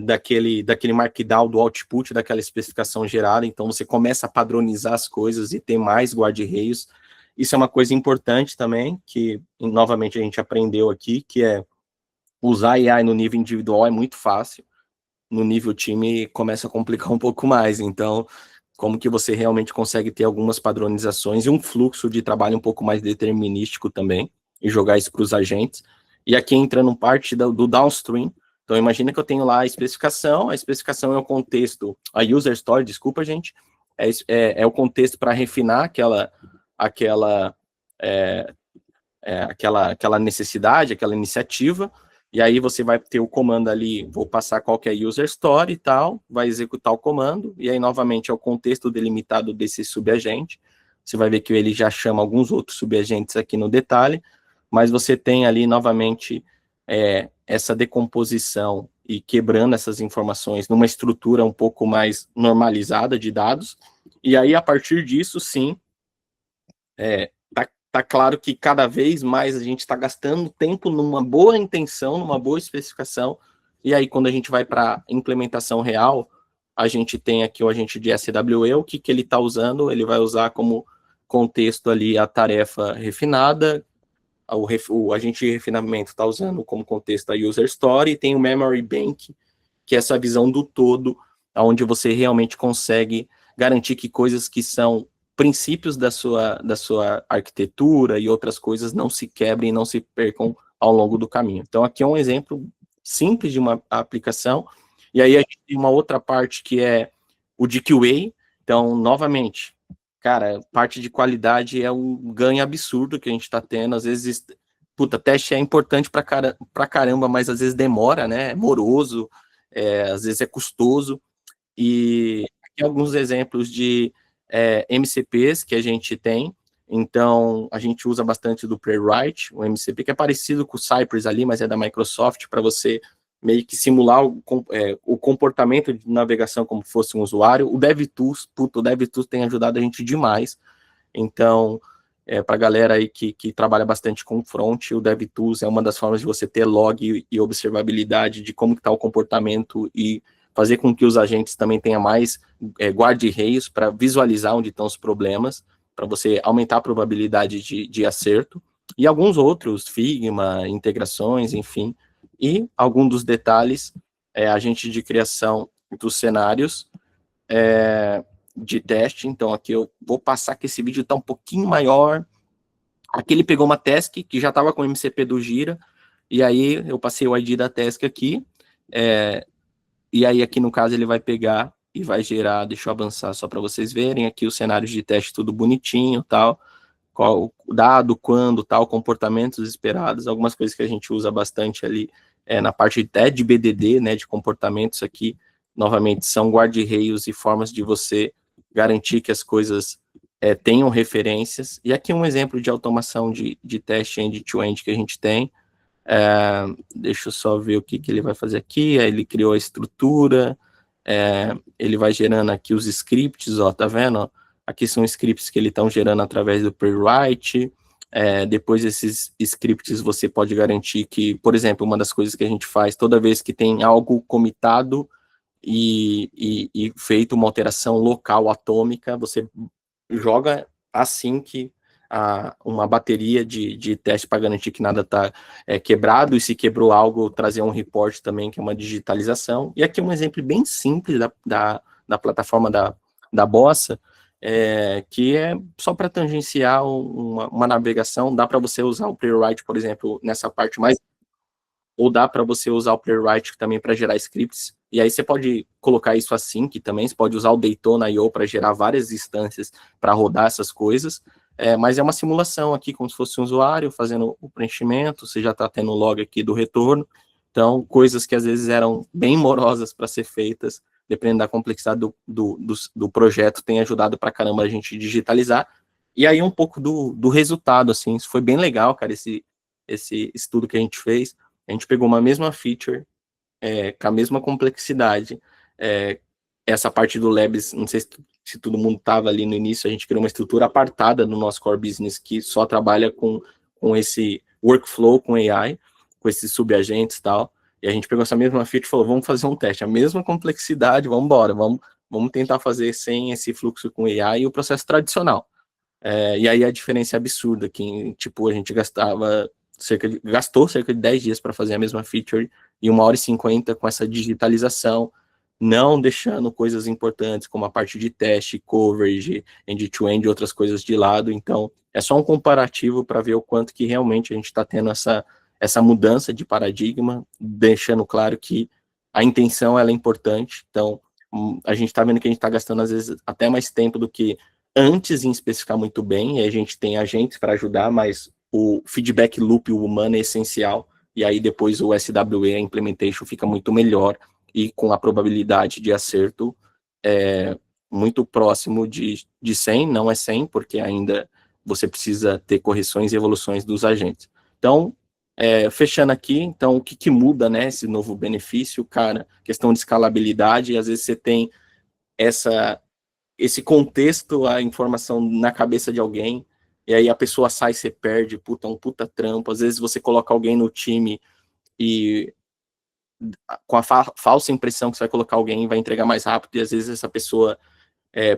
daquele markdown do output, daquela especificação gerada. Então você começa a padronizar as coisas e ter mais guarda-reios. Isso é uma coisa importante também, que novamente a gente aprendeu aqui, que é usar AI no nível individual é muito fácil, no nível time começa a complicar um pouco mais. Então, como que você realmente consegue ter algumas padronizações e um fluxo de trabalho um pouco mais determinístico também, e jogar isso para os agentes. E aqui entrando parte do downstream. Então, imagina que eu tenho lá a especificação é o contexto, a user story, desculpa, gente, é o contexto para refinar aquela necessidade, aquela iniciativa, e aí você vai ter o comando ali, vou passar qual que é a user story e tal, vai executar o comando, e aí novamente é o contexto delimitado desse subagente. Você vai ver que ele já chama alguns outros subagentes aqui no detalhe, mas você tem ali novamente essa decomposição e quebrando essas informações numa estrutura um pouco mais normalizada de dados, e aí a partir disso sim, tá claro que cada vez mais a gente está gastando tempo numa boa intenção, numa boa especificação, e aí quando a gente vai para implementação real, a gente tem aqui o agente de SWE, o que ele está usando, ele vai usar como contexto ali a tarefa refinada, o agente de refinamento está usando como contexto a user story, e tem o memory bank, que é essa visão do todo, onde você realmente consegue garantir que coisas que são princípios da sua arquitetura e outras coisas não se quebrem, não se percam ao longo do caminho. Então, aqui é um exemplo simples de uma aplicação, e aí a gente tem uma outra parte que é o DQA. Então, novamente, cara, parte de qualidade é um ganho absurdo que a gente está tendo. Às vezes, puta, teste é importante pra caramba, mas às vezes demora, né? É moroso, às vezes é custoso. E aqui alguns exemplos de MCPs que a gente tem. Então, a gente usa bastante do Playwright, o MCP, que é parecido com o Cypress ali, mas é da Microsoft, para você meio que simular o comportamento de navegação como fosse um usuário. O DevTools, o DevTools tem ajudado a gente demais. Então, para a galera aí que trabalha bastante com front, o DevTools é uma das formas de você ter log e observabilidade de como está o comportamento e fazer com que os agentes também tenham mais guarda-reios para visualizar onde estão os problemas, para você aumentar a probabilidade de acerto, e alguns outros, Figma, integrações, enfim, e algum dos detalhes, agente de criação dos cenários, de teste. Então aqui eu vou passar que esse vídeo está um pouquinho maior. Aqui ele pegou uma task que já estava com o MCP do Gira, e aí eu passei o ID da task aqui, e aí aqui no caso ele vai pegar e vai gerar, deixa eu avançar só para vocês verem, aqui os cenários de teste tudo bonitinho, tal, qual dado, quando, tal, comportamentos esperados, algumas coisas que a gente usa bastante ali na parte até de BDD, né, de comportamentos aqui, novamente, são guarda-reios e formas de você garantir que as coisas tenham referências. E aqui um exemplo de automação de teste end-to-end que a gente tem. Deixa eu só ver o que ele vai fazer aqui. Aí ele criou a estrutura, ele vai gerando aqui os scripts, ó, tá vendo? Ó? Aqui são scripts que ele estão gerando através do Playwright. Depois desses scripts você pode garantir que, por exemplo, uma das coisas que a gente faz toda vez que tem algo comitado e feito uma alteração local atômica, você joga assim que uma bateria de teste para garantir que nada está quebrado, e se quebrou algo, trazer um report também, que é uma digitalização. E aqui um exemplo bem simples da plataforma da Bossa, que é só para tangenciar uma navegação. Dá para você usar o Playwright, por exemplo, nessa parte mais, ou dá para você usar o Playwright também para gerar scripts, e aí você pode colocar isso assim, que também você pode usar o Daytona.io para gerar várias instâncias para rodar essas coisas, mas é uma simulação aqui, como se fosse um usuário fazendo o preenchimento, você já está tendo o log aqui do retorno, então coisas que às vezes eram bem morosas para ser feitas, dependendo da complexidade do projeto, tem ajudado para caramba a gente digitalizar. E aí um pouco do resultado, assim, isso foi bem legal, cara, esse estudo que a gente fez. A gente pegou uma mesma feature, com a mesma complexidade, essa parte do Labs, não sei se todo mundo estava ali no início, a gente criou uma estrutura apartada no nosso core business que só trabalha com esse workflow, com AI, com esses subagentes e tal, e a gente pegou essa mesma feature e falou, vamos fazer um teste, a mesma complexidade, vamos embora, vamos tentar fazer sem esse fluxo com AI e o processo tradicional. E aí a diferença é absurda, que tipo, a gente gastou cerca de 10 dias para fazer a mesma feature e 1h50 com essa digitalização, não deixando coisas importantes como a parte de teste, coverage, end-to-end, outras coisas de lado. Então, é só um comparativo para ver o quanto que realmente a gente está tendo essa mudança de paradigma, deixando claro que a intenção ela é importante. Então, a gente está vendo que a gente está gastando, às vezes, até mais tempo do que antes em especificar muito bem, e a gente tem agentes para ajudar, mas o feedback loop humano é essencial, e aí depois o SWE, a implementation, fica muito melhor, e com a probabilidade de acerto muito próximo de 100, não é 100, porque ainda você precisa ter correções e evoluções dos agentes. Então, fechando aqui, então o que muda, né, esse novo benefício, cara, questão de escalabilidade, às vezes você tem esse contexto, a informação na cabeça de alguém, e aí a pessoa sai e você perde, puta, um puta trampo. Às vezes você coloca alguém no time e com a falsa impressão que você vai colocar alguém e vai entregar mais rápido, e às vezes essa pessoa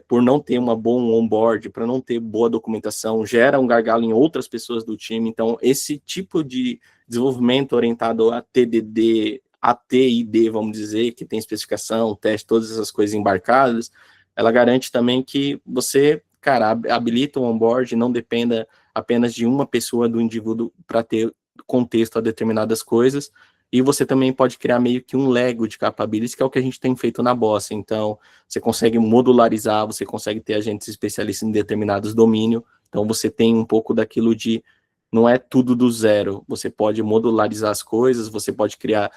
por não ter uma bom onboard, para não ter boa documentação, gera um gargalo em outras pessoas do time. Então, esse tipo de desenvolvimento orientado a TDD, a TID, vamos dizer, que tem especificação, teste, todas essas coisas embarcadas, ela garante também que você, cara, habilita o onboard, não dependa apenas de uma pessoa do indivíduo para ter contexto a determinadas coisas, e você também pode criar meio que um Lego de capabilities, que é o que a gente tem feito na Bossa. Então, você consegue modularizar, você consegue ter agentes especialistas em determinados domínios, então você tem um pouco daquilo de, não é tudo do zero, você pode modularizar as coisas, você pode criar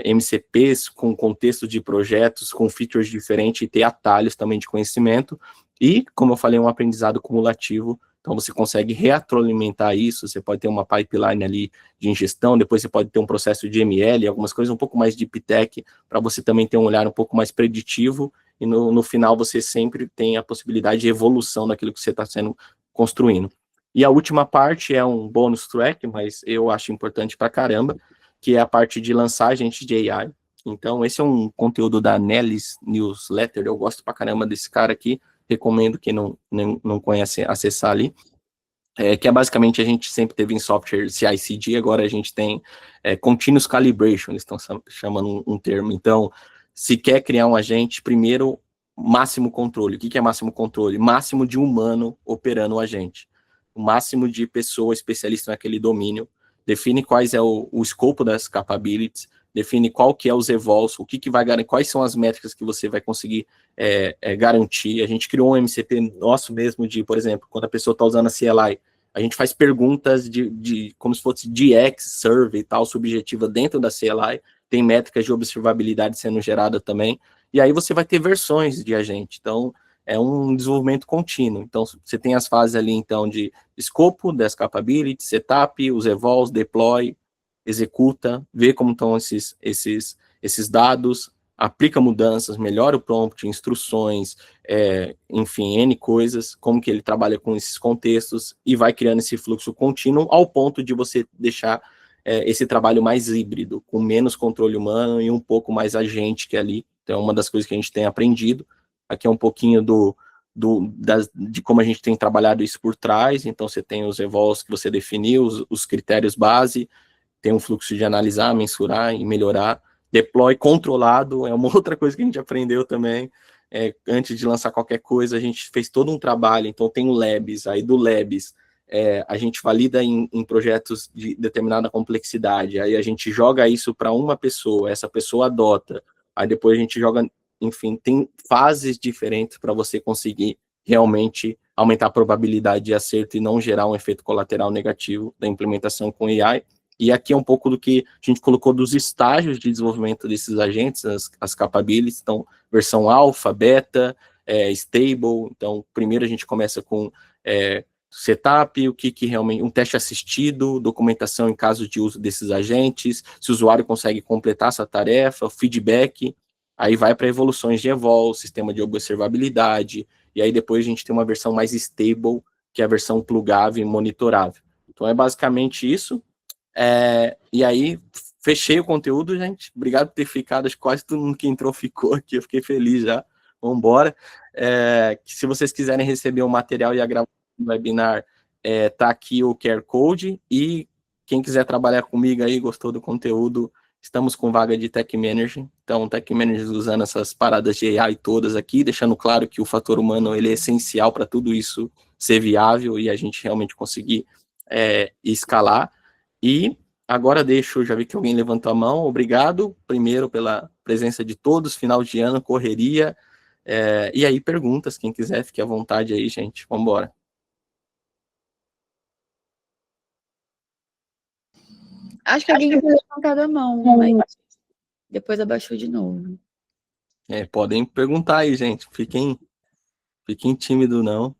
MCPs com contexto de projetos, com features diferentes e ter atalhos também de conhecimento, e, como eu falei, um aprendizado cumulativo. Então, você consegue retroalimentar isso, você pode ter uma pipeline ali de ingestão, depois você pode ter um processo de ML, algumas coisas um pouco mais deep tech, para você também ter um olhar um pouco mais preditivo, e no final você sempre tem a possibilidade de evolução daquilo que você está sendo construindo. E a última parte é um bônus track, mas eu acho importante pra caramba, que é a parte de lançar agentes de AI. Então, esse é um conteúdo da Nellis Newsletter, eu gosto pra caramba desse cara aqui, recomendo quem não conhece acessar ali, que é basicamente a gente sempre teve em software CI/CD, agora a gente tem Continuous Calibration, eles estão chamando um termo. Então, se quer criar um agente, primeiro, máximo controle. O que é máximo controle? Máximo de humano operando o agente. O máximo de pessoa especialista naquele domínio. Define quais é o escopo das capabilities, define qual que é os evols, o que vai garantir, quais são as métricas que você vai conseguir garantir. A gente criou um MCP nosso mesmo de, por exemplo, quando a pessoa está usando a CLI, a gente faz perguntas de como se fosse DX survey e tal, subjetiva dentro da CLI, tem métricas de observabilidade sendo gerada também, e aí você vai ter versões de agente. Então, é um desenvolvimento contínuo. Então, você tem as fases ali, então, de escopo, das capabilities, setup, os evols, deploy, executa, vê como estão esses dados, aplica mudanças, melhora o prompt, instruções, enfim, N coisas, como que ele trabalha com esses contextos e vai criando esse fluxo contínuo ao ponto de você deixar esse trabalho mais híbrido, com menos controle humano e um pouco mais agente que é ali. Então, é uma das coisas que a gente tem aprendido. Aqui é um pouquinho de como a gente tem trabalhado isso por trás. Então, você tem os evols que você definiu, os critérios base, tem um fluxo de analisar, mensurar e melhorar. Deploy controlado é uma outra coisa que a gente aprendeu também. Antes de lançar qualquer coisa, a gente fez todo um trabalho. Então, tem o Labs, aí do Labs, a gente valida em projetos de determinada complexidade. Aí a gente joga isso para uma pessoa, essa pessoa adota. Aí depois a gente joga, enfim, tem fases diferentes para você conseguir realmente aumentar a probabilidade de acerto e não gerar um efeito colateral negativo da implementação com AI. E aqui é um pouco do que a gente colocou dos estágios de desenvolvimento desses agentes, as capabilities, então, versão alfa, beta, stable. Então, primeiro a gente começa com setup, o que realmente, um teste assistido, documentação em caso de uso desses agentes, se o usuário consegue completar essa tarefa, feedback, aí vai para evoluções de evol, sistema de observabilidade, e aí depois a gente tem uma versão mais stable, que é a versão plugável e monitorável. Então, é basicamente isso. E aí, fechei o conteúdo, gente. Obrigado por ter ficado. Acho que quase todo mundo que entrou ficou aqui. Eu fiquei feliz já. Vamos embora. Se vocês quiserem receber o material e a gravação do webinar, tá aqui o QR Code. E quem quiser trabalhar comigo aí, gostou do conteúdo, estamos com vaga de Tech Manager. Então, Tech Manager usando essas paradas de AI todas aqui, deixando claro que o fator humano ele é essencial para tudo isso ser viável e a gente realmente conseguir escalar. E agora já vi que alguém levantou a mão, obrigado, primeiro pela presença de todos, final de ano, correria, e aí perguntas, quem quiser, fique à vontade aí, gente, vamos embora. Acho que alguém tinha levantado a mão, mas depois abaixou de novo. Podem perguntar aí, gente, fiquem tímidos não.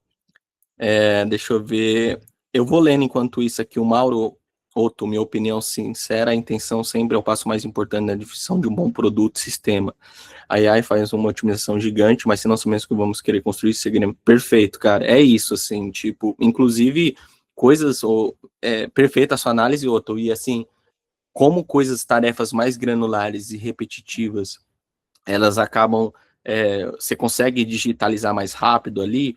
Deixa eu ver, eu vou lendo enquanto isso aqui, o Mauro Otto, minha opinião sincera, a intenção sempre é o passo mais importante na definição de um bom produto, sistema. A AI faz uma otimização gigante, mas se nós mesmos que vamos querer construir esse segmento perfeito, cara, é isso, assim, tipo, inclusive, coisas, perfeita a sua análise, Otto, e assim, como tarefas mais granulares e repetitivas, elas acabam você consegue digitalizar mais rápido ali,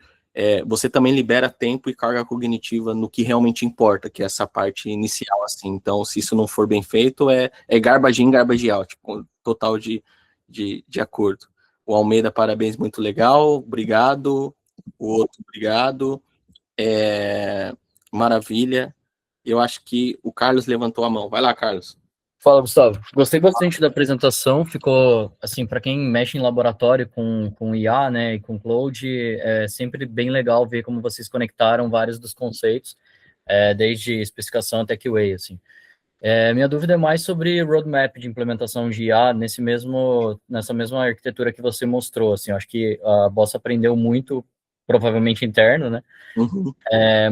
você também libera tempo e carga cognitiva no que realmente importa, que é essa parte inicial, assim. Então, se isso não for bem feito, é garbage in, garbage out, total de acordo. O Almeida, parabéns, muito legal, obrigado. O outro, obrigado. Maravilha. Eu acho que o Carlos levantou a mão. Vai lá, Carlos. Fala, Gustavo. Gostei bastante da apresentação. Ficou, assim, para quem mexe em laboratório com IA, né, e com Cloud, é sempre bem legal ver como vocês conectaram vários dos conceitos, desde especificação até QA, assim. Minha dúvida é mais sobre roadmap de implementação de IA nessa mesma arquitetura que você mostrou, assim. Eu acho que a Bossa aprendeu muito, provavelmente interno, né? Uhum.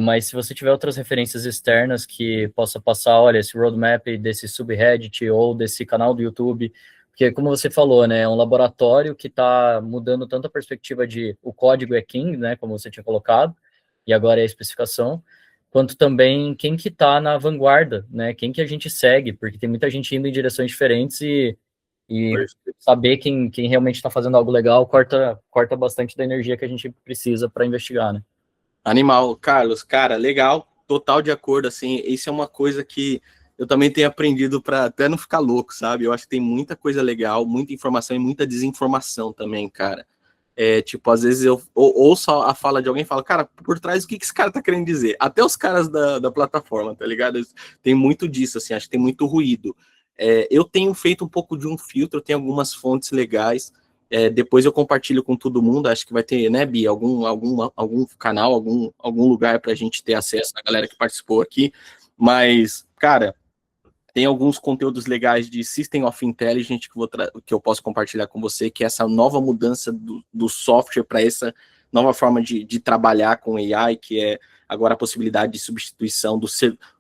Mas se você tiver outras referências externas que possa passar, olha, esse roadmap desse subreddit ou desse canal do YouTube, porque como você falou, né, é um laboratório que está mudando tanto a perspectiva de o código é king, né, como você tinha colocado, e agora é a especificação, quanto também quem que está na vanguarda, né, quem que a gente segue, porque tem muita gente indo em direções diferentes e saber quem realmente está fazendo algo legal corta bastante da energia que a gente precisa para investigar, né. Animal, Carlos, cara, legal, total de acordo, assim, isso é uma coisa que eu também tenho aprendido para até não ficar louco, sabe? Eu acho que tem muita coisa legal, muita informação e muita desinformação também, cara. Tipo, às vezes eu ouço a fala de alguém e falo, cara, por trás o que esse cara tá querendo dizer? Até os caras da plataforma, tá ligado? Tem muito disso, assim, acho que tem muito ruído. Eu tenho feito um pouco de um filtro, tem algumas fontes legais, depois eu compartilho com todo mundo, acho que vai ter, né, Bia, algum canal, algum lugar para a gente ter acesso à galera que participou aqui, mas, cara, tem alguns conteúdos legais de System of Intelligence que eu posso compartilhar com você, que é essa nova mudança do software para essa nova forma de trabalhar com AI, que é agora a possibilidade de substituição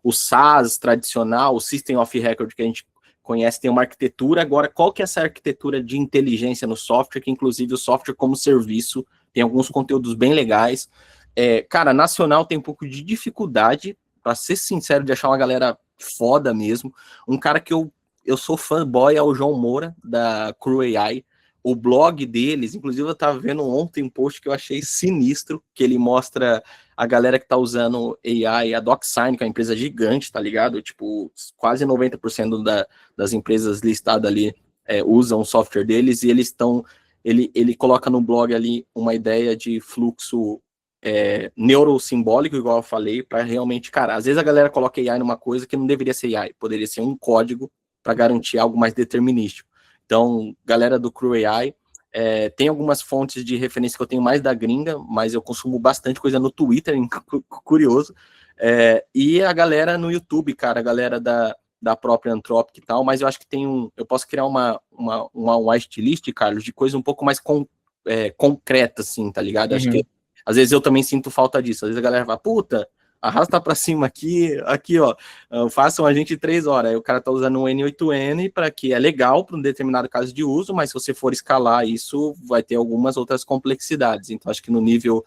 o SaaS tradicional, o System of Record que a gente conhece, tem uma arquitetura. Agora, qual que é essa arquitetura de inteligência no software, que inclusive o software como serviço tem alguns conteúdos bem legais. Cara, nacional tem um pouco de dificuldade, para ser sincero, de achar uma galera foda mesmo. Um cara que eu sou fanboy é o João Moura, da Crew AI. O blog deles, inclusive eu tava vendo ontem um post que eu achei sinistro, que ele mostra a galera que tá usando AI, a DocSign, que é uma empresa gigante, tá ligado? Tipo, quase 90% das empresas listadas ali usam o software deles, e eles estão... Ele coloca no blog ali uma ideia de fluxo neurosimbólico, igual eu falei, para realmente, cara, às vezes a galera coloca AI numa coisa que não deveria ser AI, poderia ser um código para garantir algo mais determinístico. Então, galera do Crew AI, tem algumas fontes de referência que eu tenho mais da gringa, mas eu consumo bastante coisa no Twitter, curioso, e a galera no YouTube, cara, a galera da própria Anthropic e tal, mas eu acho que eu posso criar uma whitelist, Carlos, de coisa um pouco mais concreta, assim, tá ligado? Acho que às vezes eu também sinto falta disso. Às vezes a galera fala, puta, arrasta pra cima aqui, ó, façam a gente 3 horas. Aí o cara tá usando um N8N para que é legal para um determinado caso de uso, mas se você for escalar isso, vai ter algumas outras complexidades. Então, acho que no nível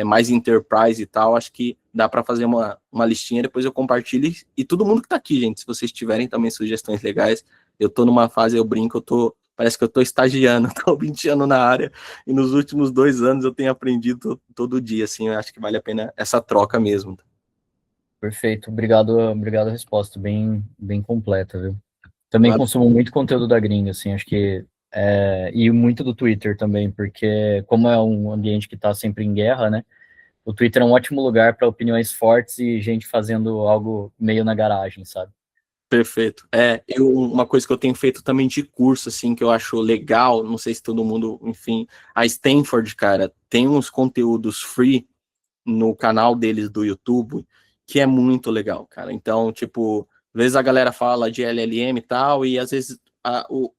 mais enterprise e tal, acho que dá para fazer uma listinha, depois eu compartilho. E todo mundo que tá aqui, gente, se vocês tiverem também sugestões legais, eu tô numa fase, eu brinco, parece que eu tô estagiando, tô 20 anos na área, e nos últimos 2 anos eu tenho aprendido todo dia, assim, eu acho que vale a pena essa troca mesmo. Perfeito, obrigado a resposta, bem completa, viu? Também consumo muito conteúdo da gringa, assim, acho que, e muito do Twitter também, porque como é um ambiente que está sempre em guerra, né, o Twitter é um ótimo lugar para opiniões fortes e gente fazendo algo meio na garagem, sabe? Perfeito. Uma coisa que eu tenho feito também de curso, assim, que eu acho legal, não sei se todo mundo, enfim, a Stanford, cara, tem uns conteúdos free no canal deles do YouTube, que é muito legal, cara. Então, tipo, às vezes a galera fala de LLM e tal, e às vezes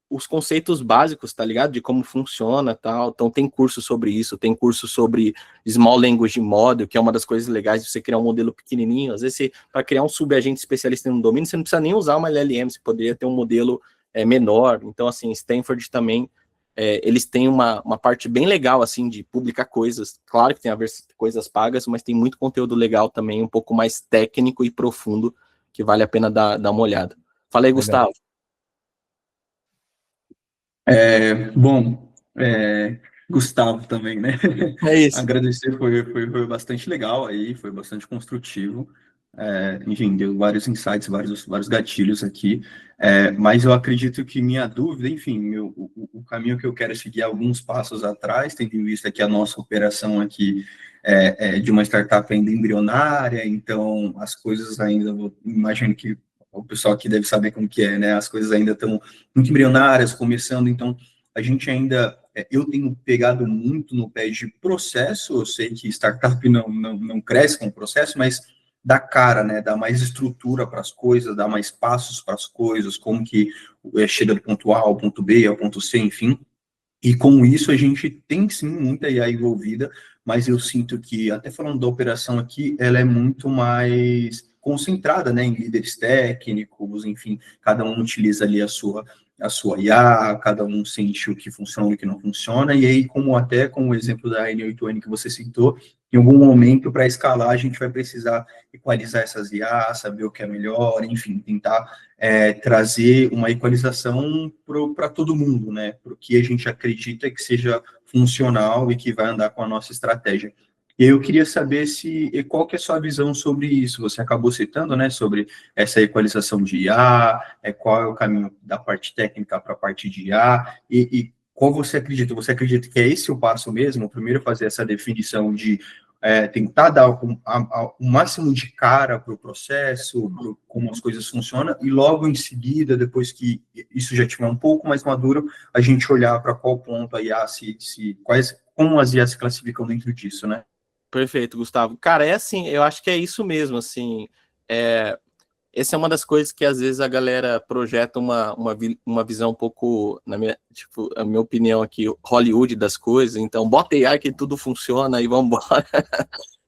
os conceitos básicos, tá ligado? De como funciona e tal. Então, tem curso sobre isso, tem curso sobre Small Language Model, que é uma das coisas legais de você criar um modelo pequenininho. Às vezes, para criar um subagente especialista em um domínio, você não precisa nem usar uma LLM, você poderia ter um modelo menor. Então, assim, Stanford também eles têm uma parte bem legal, assim, de publicar coisas. Claro que tem a ver coisas pagas, mas tem muito conteúdo legal também, um pouco mais técnico e profundo, que vale a pena dar uma olhada. Fala aí, Legal. Gustavo. Bom, Gustavo também, né? É isso. Agradecer, foi bastante legal aí, foi bastante construtivo. Enfim, deu vários insights, vários gatilhos aqui. Mas eu acredito que minha dúvida, enfim, o caminho que eu quero seguir alguns passos atrás, tendo em vista que a nossa operação aqui é de uma startup ainda embrionária, então as coisas ainda, imagino que o pessoal aqui deve saber como que é, né? As coisas ainda estão muito embrionárias, começando, então a gente ainda, eu tenho pegado muito no pé de processo, eu sei que startup não cresce com processo, mas dá cara, né, dá mais estrutura para as coisas, dá mais passos para as coisas, como que chega do ponto A ao ponto B, ao ponto C, enfim, e com isso a gente tem sim muita IA envolvida, mas eu sinto que, até falando da operação aqui, ela é muito mais concentrada, né, em líderes técnicos, enfim, cada um utiliza ali a sua IA, cada um sente o que funciona e o que não funciona, e aí, como até com o exemplo da N8N que você citou, em algum momento, para escalar, a gente vai precisar equalizar essas IAs, saber o que é melhor, enfim, tentar trazer uma equalização para todo mundo, né? Para o que a gente acredita que seja funcional e que vai andar com a nossa estratégia. E eu queria saber qual que é a sua visão sobre isso. Você acabou citando, né, sobre essa equalização de IA, qual é o caminho da parte técnica para a parte de IA, e qual você acredita? Você acredita que é esse o passo mesmo? Primeiro fazer essa definição de tentar dar o máximo de cara para o processo, como as coisas funcionam, e logo em seguida, depois que isso já estiver um pouco mais maduro, a gente olhar para qual ponto a IA como as IA se classificam dentro disso, né? Perfeito, Gustavo. Cara, é assim, eu acho que é isso mesmo, assim, essa é uma das coisas que às vezes a galera projeta uma visão um pouco, a minha opinião aqui, Hollywood das coisas, então bota AI que tudo funciona e vamos embora.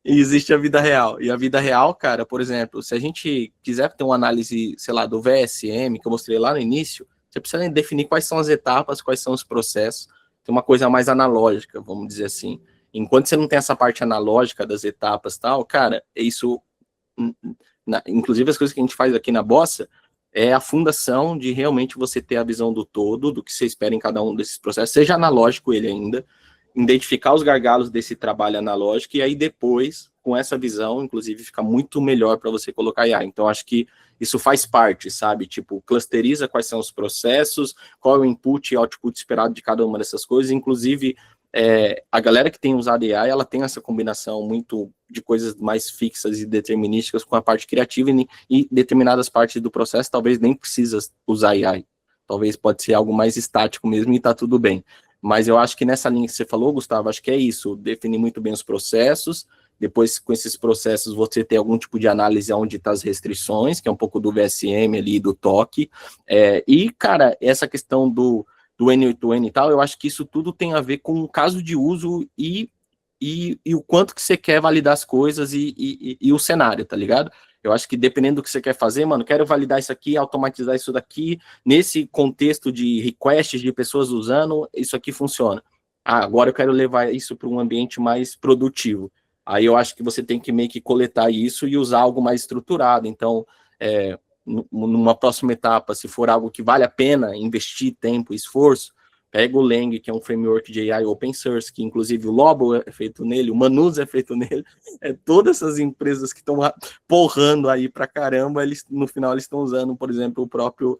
E existe a vida real. E a vida real, cara, por exemplo, se a gente quiser ter uma análise, sei lá, do VSM, que eu mostrei lá no início, você precisa definir quais são as etapas, quais são os processos. Tem uma coisa mais analógica, vamos dizer assim. Enquanto você não tem essa parte analógica das etapas e tal, cara, isso... Inclusive as coisas que a gente faz aqui na Bossa é a fundação de realmente você ter a visão do todo, do que você espera em cada um desses processos, seja analógico ele ainda, identificar os gargalos desse trabalho analógico, e aí depois, com essa visão, inclusive, fica muito melhor para você colocar IA. Então, acho que isso faz parte, sabe? Tipo, clusteriza quais são os processos, qual é o input e output esperado de cada uma dessas coisas, inclusive... a galera que tem usado AI, ela tem essa combinação muito de coisas mais fixas e determinísticas com a parte criativa, e determinadas partes do processo talvez nem precisa usar AI. Talvez pode ser algo mais estático mesmo e tá tudo bem. Mas eu acho que nessa linha que você falou, Gustavo, acho que é isso, definir muito bem os processos, depois com esses processos você ter algum tipo de análise onde estão as restrições, que é um pouco do VSM ali, do TOC, e, cara, essa questão do N8N e tal, eu acho que isso tudo tem a ver com o caso de uso e o quanto que você quer validar as coisas e o cenário, tá ligado? Eu acho que dependendo do que você quer fazer, mano, quero validar isso aqui, automatizar isso daqui, nesse contexto de requests de pessoas usando, isso aqui funciona. Agora eu quero levar isso para um ambiente mais produtivo. Aí eu acho que você tem que meio que coletar isso e usar algo mais estruturado. Então, numa próxima etapa, se for algo que vale a pena investir tempo e esforço, pega o Lang, que é um framework de AI open source, que inclusive o Lobo é feito nele, o Manus é feito nele, todas essas empresas que estão porrando aí pra caramba, no final eles estão usando, por exemplo, o próprio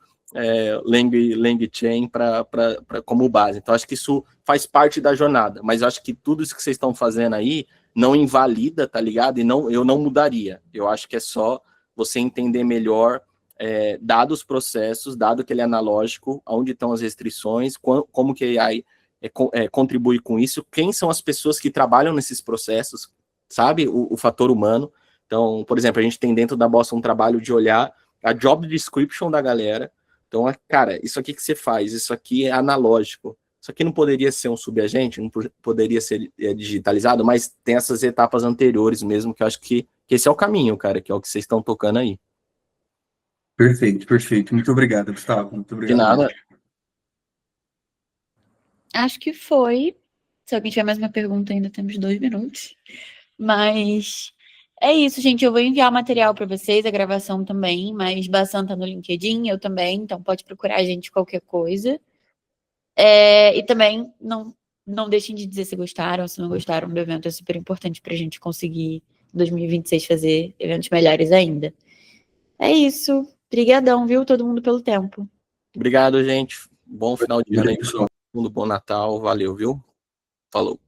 LangChain como base. Então, acho que isso faz parte da jornada, mas acho que tudo isso que vocês estão fazendo aí não invalida, tá ligado? E eu não mudaria. Eu acho que é só você entender melhor dado os processos, dado que ele é analógico, onde estão as restrições, como que a AI contribui com isso, quem são as pessoas que trabalham nesses processos, sabe? O fator humano. Então, por exemplo, a gente tem dentro da Bossa um trabalho de olhar a job description da galera. Então, cara, isso aqui que você faz, isso aqui é analógico. Isso aqui não poderia ser um subagente, não poderia ser digitalizado, mas tem essas etapas anteriores mesmo, que eu acho que esse é o caminho, cara, que é o que vocês estão tocando aí. Perfeito, perfeito. Muito obrigado, Gustavo. Muito De obrigado nada. mesmo. Acho que foi. Se alguém tiver mais uma pergunta, ainda temos 2 minutos. Mas é isso, gente. Eu vou enviar o material para vocês, a gravação também, mas Bassan tá no LinkedIn, eu também, então pode procurar a gente qualquer coisa. E também não não deixem de dizer se gostaram, se não gostaram do evento, é super importante para a gente conseguir, em 2026, fazer eventos melhores ainda. É isso. Obrigadão, viu, todo mundo pelo tempo. Obrigado, gente. Bom final de ano aí, Pessoal. todo mundo, bom Natal. Valeu, viu? Falou.